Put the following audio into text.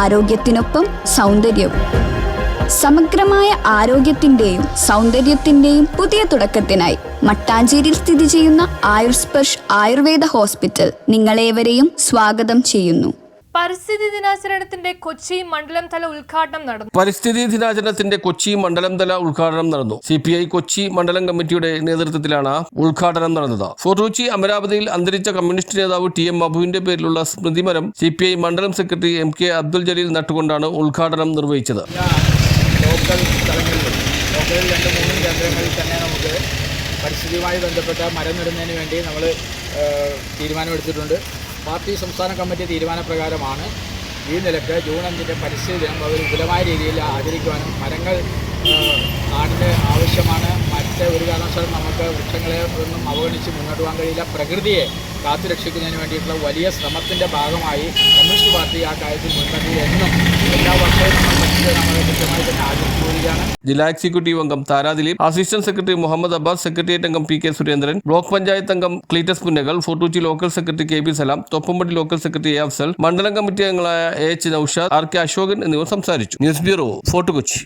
ആരോഗ്യത്തിനൊപ്പം സൗന്ദര്യവും. സമഗ്രമായ ആരോഗ്യത്തിന്റെയും സൗന്ദര്യത്തിന്റെയും പുതിയ തുടക്കത്തിനായി മട്ടാഞ്ചേരിയിൽ സ്ഥിതി ചെയ്യുന്ന ആയുർസ്പർശ് ആയുർവേദ ഹോസ്പിറ്റൽ നിങ്ങളേവരെയും സ്വാഗതം ചെയ്യുന്നു. പരിസ്ഥിതി ദിനാചരണത്തിന്റെ കൊച്ചി മണ്ഡലം തല ഉദ്ഘാടനം നടന്നു. പരിസ്ഥിതി ദിനാചരണത്തിന്റെ കൊച്ചി മണ്ഡലം തല ഉദ്ഘാടനം നടന്നു. CPI കൊച്ചി മണ്ഡലം കമ്മിറ്റിയുടെ നേതൃത്വത്തിലാണ് ഉദ്ഘാടനം നടന്നത്. ഫോർട്ട് കൊച്ചി അമരാവതിയിൽ അന്തരിച്ച കമ്മ്യൂണിസ്റ്റ് നേതാവ് TM അബുവിന്റെ പേരിലുള്ള സ്മൃതിമരം CPI മണ്ഡലം സെക്രട്ടറി MK അബ്ദുൽ ജലീൽ നട്ടുകൊണ്ടാണ് ഉദ്ഘാടനം നിർവഹിച്ചത്. ലോക്കൽ സ്ഥലങ്ങളിലും ലോക്കലിൽ 2-3 കേന്ദ്രങ്ങളിൽ തന്നെ നമുക്ക് പരിസ്ഥിതിയുമായി ബന്ധപ്പെട്ട മരം നടുന്നതിന് വേണ്ടി നമ്മൾ തീരുമാനമെടുത്തിട്ടുണ്ട്. പാർട്ടി സംസ്ഥാന കമ്മിറ്റി തീരുമാനപ്രകാരമാണ് ഈ നിലക്ക് ജൂൺ 5 പരിസ്ഥിതി ദിനം വളരെ വിപുലമായ രീതിയിൽ ആചരിക്കുവാനും മരങ്ങൾ നാടിന് ആവശ്യമാണ്. മറ്റ് ഒരു കാരണവശാലും നമുക്ക് വൃക്ഷങ്ങളെ ഒന്നും അവഗണിച്ച് മുന്നോട്ട് പോകാൻ കഴിയില്ല. പ്രകൃതിയെ കാത്തുരക്ഷിക്കുന്നതിന് വേണ്ടിയിട്ടുള്ള വലിയ ശ്രമത്തിൻ്റെ ഭാഗമായി കമ്മ്യൂണിസ്റ്റ് പാർട്ടി ആ കാര്യത്തിൽ മുൻകണ്ടി എന്നും എല്ലാ വർഷവും നമ്മൾ കൃത്യമായി തന്നെ ആചരിച്ചു വരികയാണ്. ജില്ലാ എക്സിക്യൂട്ടീവ് അംഗം Thara Dileep, assistant secretary Muhammad Abbas, secretariat അംഗം PK സുരേന്ദ്രൻ, ബ്ലോക്ക് പഞ്ചായത്ത് അംഗം Cleetus Punnakal, Fort Kochi local secretary KB Salam, Thoppumpady local secretary A Afsal, മണ്ഡലം കമ്മിറ്റി അംഗങ്ങളായ AH നൌഷാദ്, RK അശോകൻ എന്നിവർ സംസാരിച്ചു. News bureau, Fort Kochi.